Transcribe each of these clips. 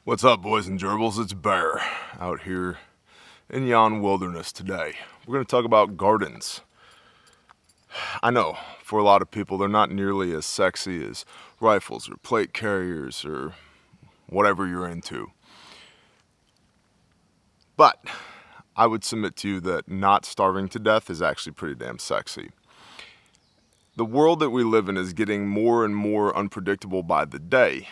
What's up, boys and gerbils? It's Bear out here in yon wilderness today. We're going to talk about gardens. I know, for a lot of people, they're not nearly as sexy as rifles or plate carriers or whatever you're into. But I would submit to you that not starving to death is actually pretty damn sexy. The world that we live in is getting more and more unpredictable by the day.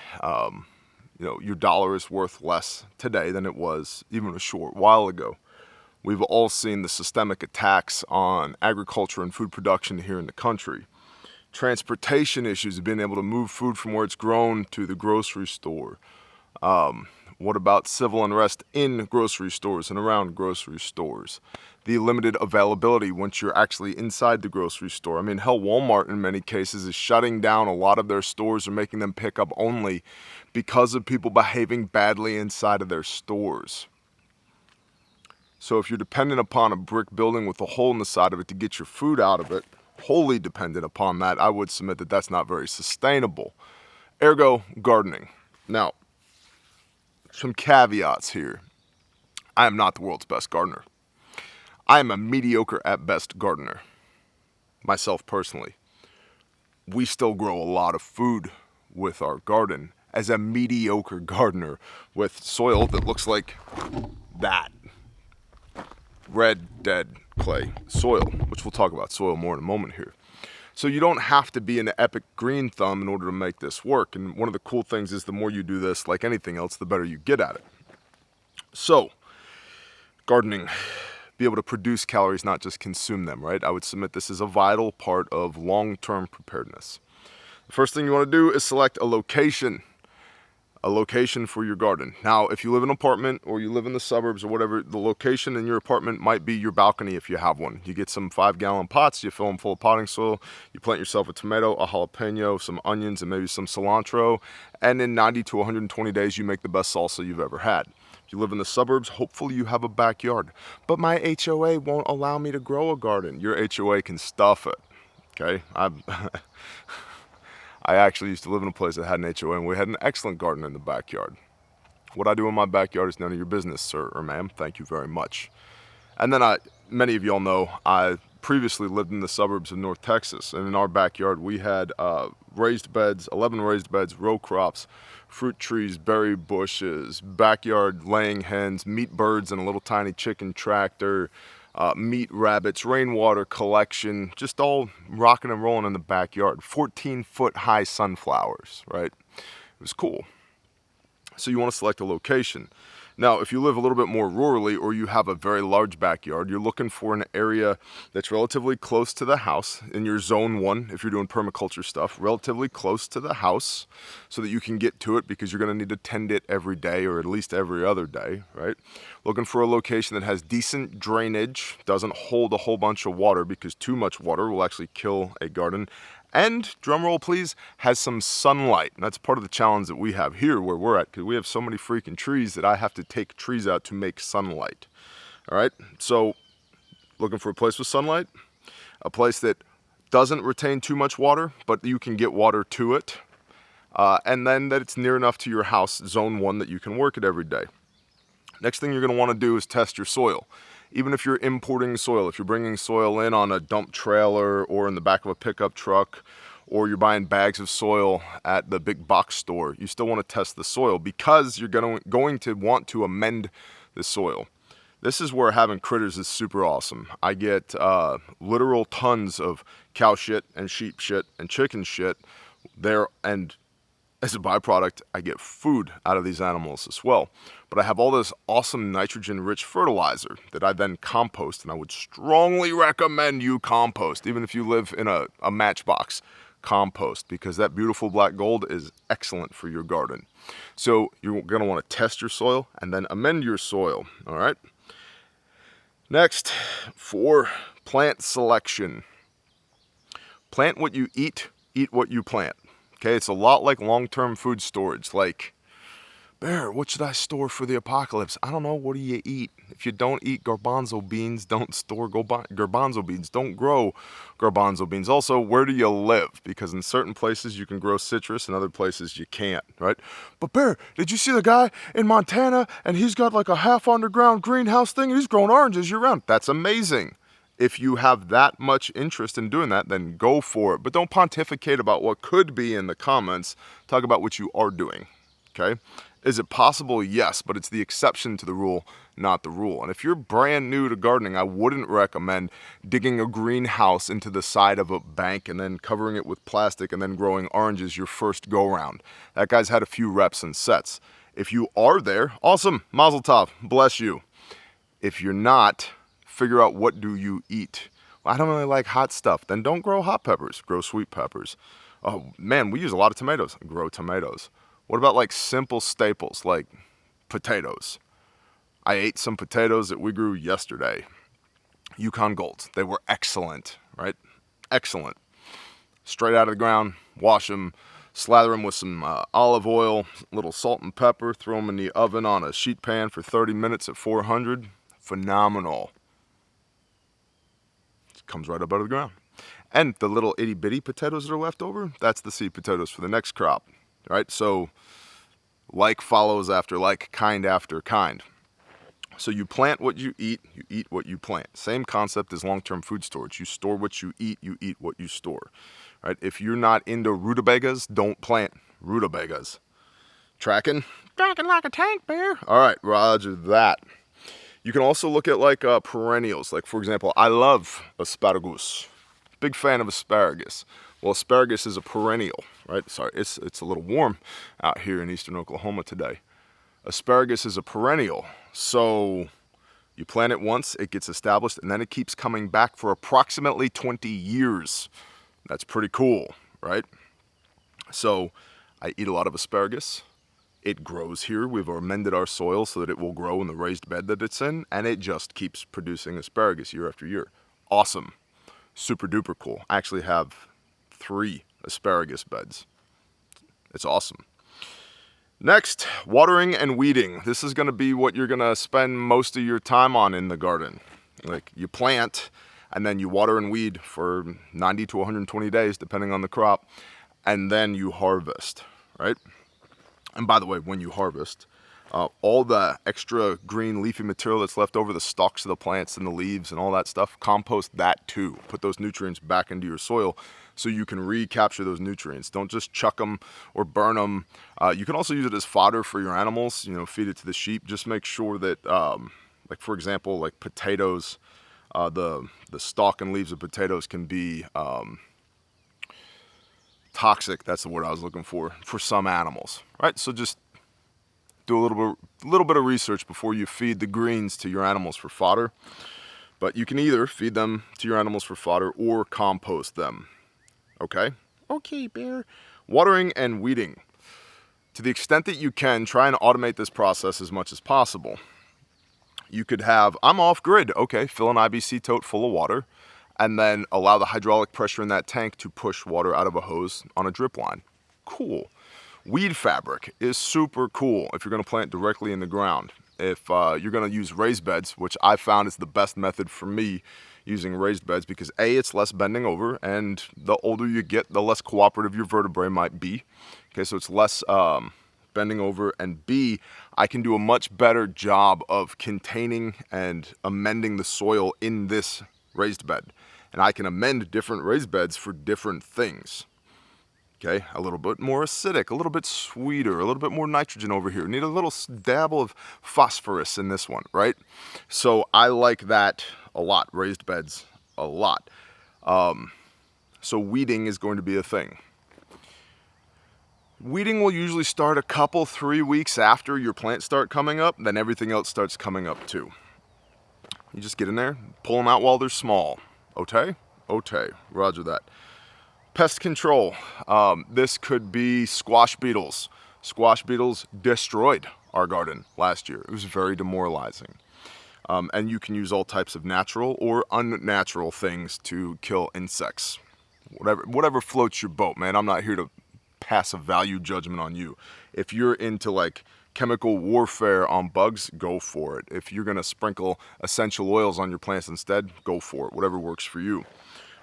Your dollar is worth less today than it was even a short while ago. We've all seen the systemic attacks on agriculture and food production here in the country. Transportation issues of being able to move food from where it's grown to the grocery store. What about civil unrest in grocery stores and around grocery stores? The limited availability once you're actually inside the grocery store. I mean, hell, Walmart in many cases is shutting down a lot of their stores or making them pick up only because of people behaving badly inside of their stores. So if you're dependent upon a brick building with a hole in the side of it to get your food out of it, wholly dependent upon that, I would submit that that's not very sustainable. Ergo, gardening. Now, some caveats here. I am not the world's best gardener. I am a mediocre at best gardener, myself personally. We still grow a lot of food with our garden as a mediocre gardener with soil that looks like that. Red, dead clay soil, which we'll talk about soil more in a moment here. So you don't have to be an epic green thumb in order to make this work. And one of the cool things is the more you do this, like anything else, the better you get at it. So, gardening. Be able to produce calories, not just consume them, right? I would submit this is a vital part of long-term preparedness. The first thing you want to do is select a location for your garden. Now, if you live in an apartment or you live in the suburbs or whatever, the location in your apartment might be your balcony if you have one. You get some 5-gallon pots, you fill them full of potting soil, you plant yourself a tomato, a jalapeno, some onions, and maybe some cilantro, and in 90 to 120 days, you make the best salsa you've ever had. If you live in the suburbs, hopefully you have a backyard. But my HOA won't allow me to grow a garden. Your HOA can stuff it, okay? I actually used to live in a place that had an HOA, and we had an excellent garden in the backyard. What I do in my backyard is none of your business, sir or ma'am. Thank you very much. And then many of y'all know, I previously lived in the suburbs of North Texas, and in our backyard we had raised beds, 11 raised beds, row crops, fruit trees, berry bushes, backyard laying hens, meat birds and a little tiny chicken tractor, meat rabbits, rainwater collection, just all rocking and rolling in the backyard. 14-foot high sunflowers, right? It was cool. So you want to select a location. Now, if you live a little bit more rurally or you have a very large backyard, you're looking for an area that's relatively close to the house in your zone 1, if you're doing permaculture stuff, relatively close to the house so that you can get to it because you're going to need to tend it every day or at least every other day, right? Looking for a location that has decent drainage, doesn't hold a whole bunch of water because too much water will actually kill a garden. And, drumroll please, has some sunlight. And that's part of the challenge that we have here where we're at, because we have so many freaking trees that I have to take trees out to make sunlight. All right, so looking for a place with sunlight, a place that doesn't retain too much water, but you can get water to it, and then that it's near enough to your house, zone 1, that you can work it every day. Next thing you're going to want to do is test your soil. Even if you're importing soil, if you're bringing soil in on a dump trailer or in the back of a pickup truck, or you're buying bags of soil at the big box store, you still want to test the soil because you're going to want to amend the soil. This is where having critters is super awesome. I get literal tons of cow shit and sheep shit and chicken shit there, and as a byproduct, I get food out of these animals as well. But I have all this awesome nitrogen-rich fertilizer that I then compost, and I would strongly recommend you compost, even if you live in a matchbox. Compost, because that beautiful black gold is excellent for your garden. So you're going to want to test your soil and then amend your soil, all right? Next, for plant selection. Plant what you eat what you plant. Okay, it's a lot like long-term food storage. Like, Bear, what should I store for the apocalypse? I don't know. What do you eat? If you don't eat garbanzo beans, don't store garbanzo beans. Don't grow garbanzo beans. Also, where do you live? Because in certain places you can grow citrus and other places you can't, right? But Bear, did you see the guy in Montana and he's got like a half underground greenhouse thing and he's growing oranges year round? That's amazing. If you have that much interest in doing that, then go for it. But don't pontificate about what could be in the comments. Talk about what you are doing, okay? Is it possible? Yes, but it's the exception to the rule, not the rule. And if you're brand new to gardening, I wouldn't recommend digging a greenhouse into the side of a bank and then covering it with plastic and then growing oranges your first go round. That guy's had a few reps and sets. If you are there, awesome, mazel tov, bless you. If you're not, figure out what do you eat. Well, I don't really like hot stuff. Then don't grow hot peppers, grow sweet peppers. Oh man, we use a lot of tomatoes, grow tomatoes. What about like simple staples like potatoes? I ate some potatoes that we grew yesterday. Yukon Golds. They were excellent, right? Excellent. Straight out of the ground, wash them, slather them with some olive oil, a little salt and pepper, throw them in the oven on a sheet pan for 30 minutes at 400. Phenomenal. It comes right up out of the ground. And the little itty bitty potatoes that are left over, that's the seed potatoes for the next crop. Right, so like follows after like, kind after kind. So you plant what you eat what you plant. Same concept as long-term food storage. You store what you eat what you store. Right? If you're not into rutabagas, don't plant rutabagas. Tracking? Tracking like a tank, Bear. All right, roger that. You can also look at like perennials. Like for example, I love asparagus. Big fan of asparagus. Well, asparagus is a perennial, right? Sorry, it's a little warm out here in eastern Oklahoma today. Asparagus is a perennial, so you plant it once, it gets established, and then it keeps coming back for approximately 20 years. That's pretty cool, right? So I eat a lot of asparagus. It grows here. We've amended our soil so that it will grow in the raised bed that it's in, and it just keeps producing asparagus year after year. Awesome. Super duper cool. I actually have 3 asparagus beds. It's awesome. Next, watering and weeding. This is going to be what you're going to spend most of your time on in the garden. Like you plant and then you water and weed for 90 to 120 days depending on the crop, and then you harvest, right? And by the way, when you harvest, all the extra green leafy material that's left over, the stalks of the plants and the leaves and all that stuff, compost that too. Put those nutrients back into your soil so you can recapture those nutrients. Don't just chuck them or burn them. You can also use it as fodder for your animals, you know, feed it to the sheep. Just make sure that, like for example, like potatoes, the stalk and leaves of potatoes can be toxic, that's the word I was looking for some animals, right? So just do a little bit of research before you feed the greens to your animals for fodder. But you can either feed them to your animals for fodder or compost them. Okay? Okay, Bear. Watering and weeding. To the extent that you can, try and automate this process as much as possible. You could have, I'm off grid. Okay, fill an IBC tote full of water and then allow the hydraulic pressure in that tank to push water out of a hose on a drip line. Cool. Weed fabric is super cool if you're going to plant directly in the ground. If you're going to use raised beds, which I found is the best method for me using raised beds because A, it's less bending over, and the older you get, the less cooperative your vertebrae might be. Okay, so it's less bending over, and B, I can do a much better job of containing and amending the soil in this raised bed. And I can amend different raised beds for different things. Okay, a little bit more acidic, a little bit sweeter, a little bit more nitrogen over here. Need a little dabble of phosphorus in this one, right? So I like that a lot, raised beds a lot. So weeding is going to be a thing. Weeding will usually start a couple, 3 weeks after your plants start coming up, then everything else starts coming up too. You just get in there, pull them out while they're small. Okay? Okay, roger that. Pest control. This could be squash beetles. Squash beetles destroyed our garden last year. It was very demoralizing. And you can use all types of natural or unnatural things to kill insects. Whatever floats your boat, man. I'm not here to pass a value judgment on you. If you're into like chemical warfare on bugs, go for it. If you're gonna sprinkle essential oils on your plants instead, go for it. Whatever works for you.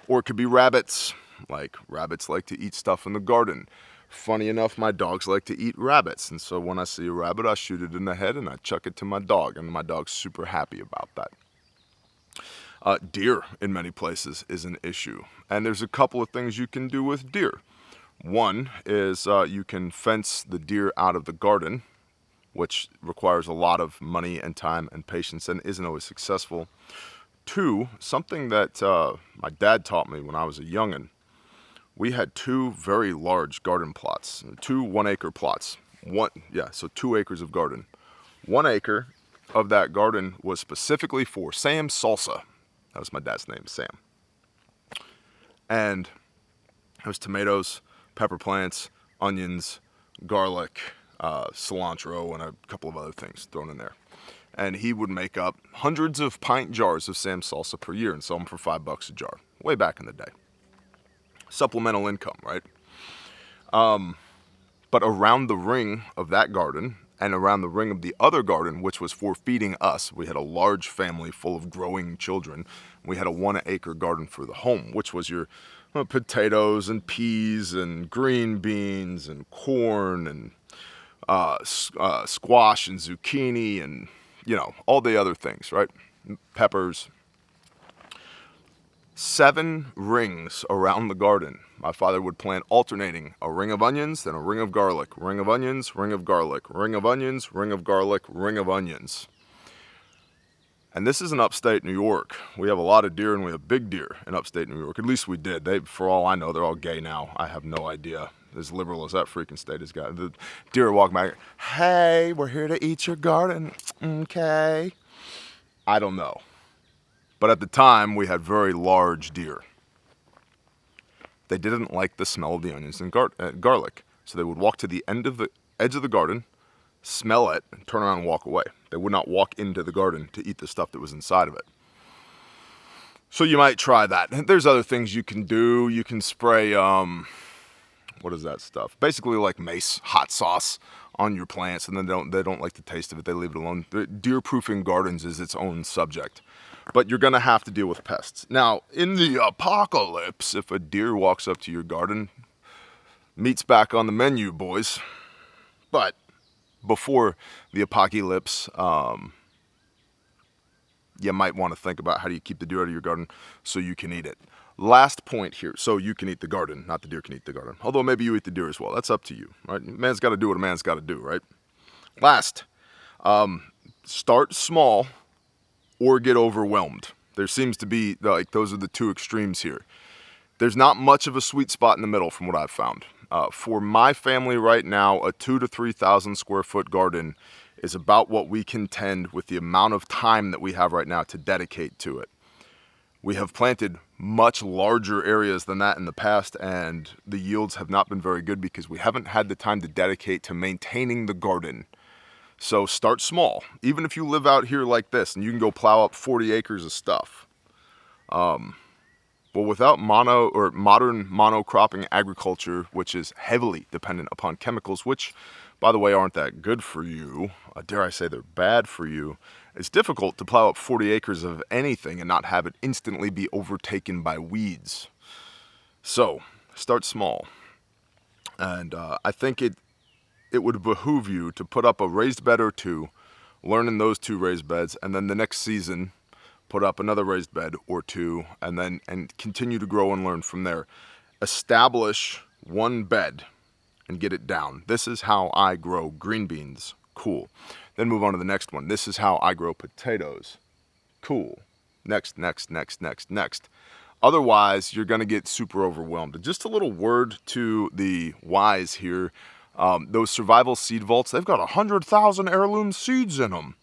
Or it could be rabbits. Like rabbits like to eat stuff in the garden. Funny enough, my dogs like to eat rabbits, and so when I see a rabbit, I shoot it in the head and I chuck it to my dog, and my dog's super happy about that. Deer in many places is an issue, and there's a couple of things you can do with deer. One is you can fence the deer out of the garden, which requires a lot of money and time and patience and isn't always successful. Two, something that my dad taught me when I was a youngin'. We had two very large garden plots, 2 1-acre plots. 2 acres of garden. 1 acre of that garden was specifically for Sam Salsa. That was my dad's name, Sam. And it was tomatoes, pepper plants, onions, garlic, cilantro, and a couple of other things thrown in there. And he would make up hundreds of pint jars of Sam Salsa per year and sell them for $5 a jar, way back in the day. Supplemental income, right? But around the ring of that garden and around the ring of the other garden, which was for feeding us, we had a large family full of growing children. We had a 1 acre garden for the home, which was your potatoes and peas and green beans and corn and squash and zucchini and, all the other things, right? Peppers. 7 rings around the garden. My father would plant alternating a ring of onions, then a ring of garlic, ring of onions, ring of garlic, ring of onions, ring of garlic, ring of onions. And this is in upstate New York. We have a lot of deer and we have big deer in upstate New York. At least we did. For all I know, they're all gay now. I have no idea. As liberal as that freaking state has got. The deer walk back, hey, we're here to eat your garden. Okay. I don't know. But at the time, we had very large deer. They didn't like the smell of the onions and garlic. So they would walk to the edge of the garden, smell it, and turn around and walk away. They would not walk into the garden to eat the stuff that was inside of it. So you might try that. There's other things you can do. You can spray, what is that stuff? Basically like mace, hot sauce on your plants, and then they don't like the taste of it. They leave it alone. Deer-proofing gardens is its own subject. But you're going to have to deal with pests. Now, in the apocalypse, if a deer walks up to your garden, meat's back on the menu, boys. But before the apocalypse, you might want to think about how do you keep the deer out of your garden so you can eat it. Last point here. So you can eat the garden, not the deer can eat the garden. Although maybe you eat the deer as well. That's up to you, right? Man's got to do what a man's got to do, right? Last, start small or get overwhelmed. There seems to be, like, those are the two extremes here. There's not much of a sweet spot in the middle from what I've found. For my family right now, a 2,000 to 3,000 square foot garden is about what we contend with the amount of time that we have right now to dedicate to it. We have planted much larger areas than that in the past, and the yields have not been very good because we haven't had the time to dedicate to maintaining the garden. So start small. Even if you live out here like this and you can go plow up 40 acres of stuff. Well, without modern monocropping agriculture, which is heavily dependent upon chemicals, which, by the way, aren't that good for you, dare I say they're bad for you, it's difficult to plow up 40 acres of anything and not have it instantly be overtaken by weeds. So, start small. And I think it would behoove you to put up a raised bed or two, learn in those 2 raised beds, and then the next season put up another raised bed or 2, and continue to grow and learn from there. Establish 1 bed and get it down. This is how I grow green beans. Cool. Then move on to the next one. This is how I grow potatoes. Cool. Next. Otherwise, you're going to get super overwhelmed. Just a little word to the wise here. Those survival seed vaults, they've got 100,000 heirloom seeds in them.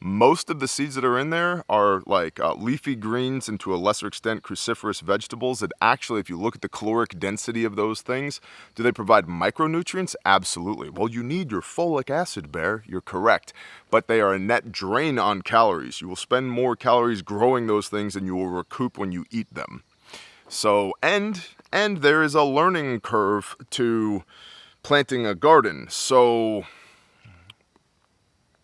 Most of the seeds that are in there are like leafy greens and to a lesser extent cruciferous vegetables that actually, if you look at the caloric density of those things, do they provide micronutrients? Absolutely. Well, you need your folic acid, Bear. You're correct. But they are a net drain on calories. You will spend more calories growing those things than you will recoup when you eat them. So, and there is a learning curve to planting a garden. So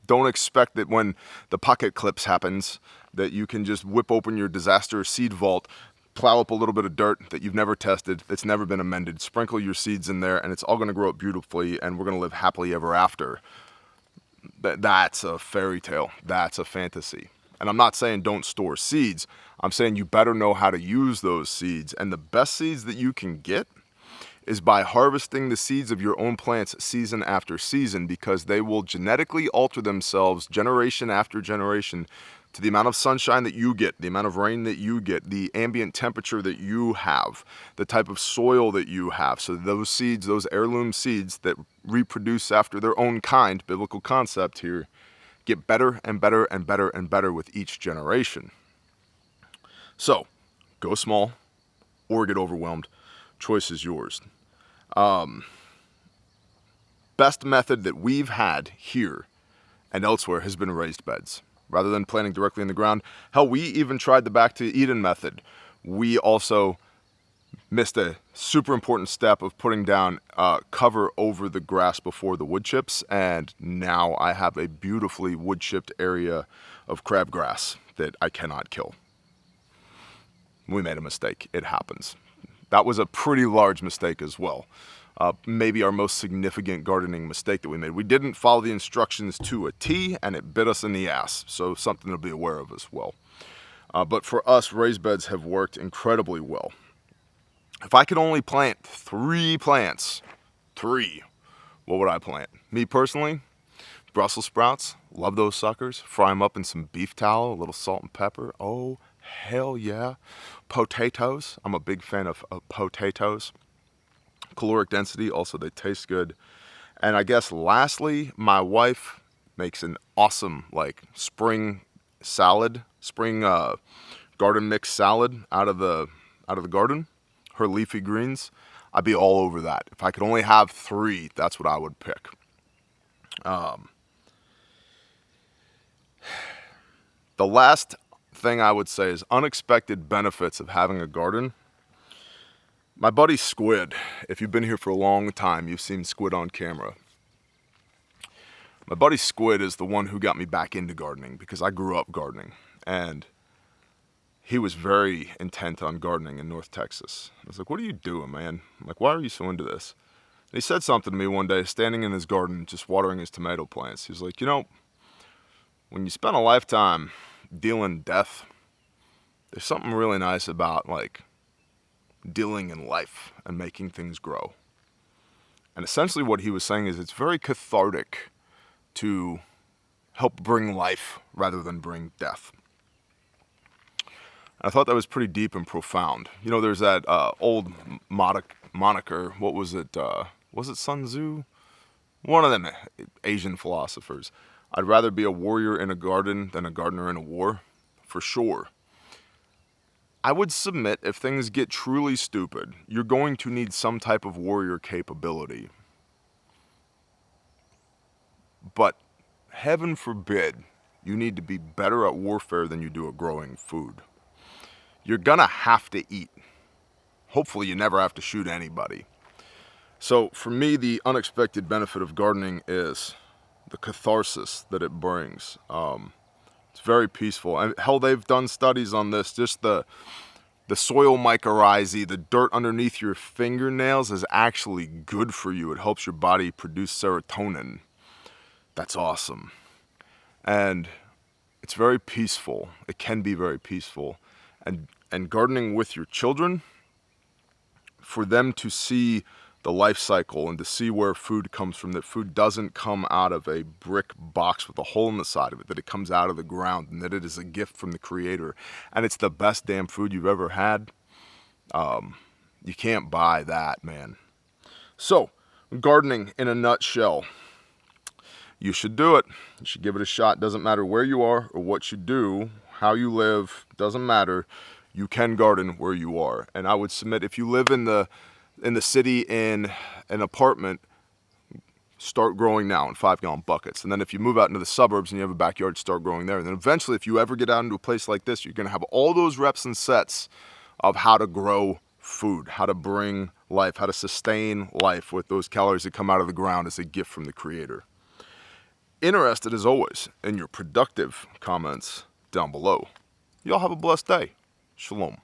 don't expect that when the pocket clips happens that you can just whip open your disaster seed vault, plow up a little bit of dirt that you've never tested, that's never been amended, sprinkle your seeds in there, and it's all going to grow up beautifully, and we're going to live happily ever after. That's a fairy tale. That's a fantasy. And I'm not saying don't store seeds. I'm saying you better know how to use those seeds. And the best seeds that you can get is by harvesting the seeds of your own plants season after season, because they will genetically alter themselves generation after generation to the amount of sunshine that you get, the amount of rain that you get, the ambient temperature that you have, the type of soil that you have. So those seeds, those heirloom seeds that reproduce after their own kind, biblical concept here, get better and better and better and better with each generation. So go small or get overwhelmed. Choice is yours. Best method that we've had here and elsewhere has been raised beds rather than planting directly in the ground. Hell, we even tried the back to Eden method. We also missed a super important step of putting down cover over the grass before the wood chips, and now I have a beautifully wood chipped area of crabgrass that I cannot kill. We made a mistake. It happens. That was a pretty large mistake as well. Maybe our most significant gardening mistake that we made. We didn't follow the instructions to a T, and it bit us in the ass. So something to be aware of as well. But for us, raised beds have worked incredibly well. If I could only plant 3 plants, what would I plant? Me personally, Brussels sprouts. Love those suckers. Fry them up in some beef tallow, a little salt and pepper. Oh, hell yeah. Potatoes. I'm a big fan of potatoes. Caloric density, also they taste good. And I guess lastly, my wife makes an awesome spring salad, spring garden mix salad out of the garden, her leafy greens. I'd be all over that. If I could only have 3, that's what I would pick. The last thing I would say is unexpected benefits of having a garden. My buddy Squid, if you've been here for a long time, you've seen Squid on camera. My buddy Squid is the one who got me back into gardening because I grew up gardening, and he was very intent on gardening in North Texas. I was like, what are you doing, man? I'm like, why are you so into this? And he said something to me one day, standing in his garden, just watering his tomato plants. He was like, when you spend a lifetime dealing death, there's something really nice about dealing in life and making things grow. And essentially what he was saying is it's very cathartic to help bring life rather than bring death. And I thought that was pretty deep and profound. There's that old moniker, what was it? Was it Sun Tzu? One of them Asian philosophers. I'd rather be a warrior in a garden than a gardener in a war, for sure. I would submit if things get truly stupid, you're going to need some type of warrior capability. But heaven forbid you need to be better at warfare than you do at growing food. You're gonna have to eat. Hopefully you never have to shoot anybody. So for me, the unexpected benefit of gardening is the catharsis that it brings. It's very peaceful. And hell, they've done studies on this. Just the soil mycorrhizae, the dirt underneath your fingernails is actually good for you. It helps your body produce serotonin. That's awesome. And it's very peaceful. It can be very peaceful. And gardening with your children, for them to see the life cycle and to see where food comes from, that food doesn't come out of a brick box with a hole in the side of it, that it comes out of the ground, and that it is a gift from the Creator, and it's the best damn food you've ever had. You can't buy that, man. So, gardening in a nutshell. You should do it. You should give it a shot. Doesn't matter where you are or what you do, how you live, doesn't matter. You can garden where you are. And I would submit, if you live in the city in an apartment, start growing now in 5-gallon buckets. And then if you move out into the suburbs and you have a backyard, start growing there. And then eventually, if you ever get out into a place like this, you're going to have all those reps and sets of how to grow food, how to bring life, how to sustain life with those calories that come out of the ground as a gift from the Creator. Interested, as always, in your productive comments down below. Y'all have a blessed day. Shalom.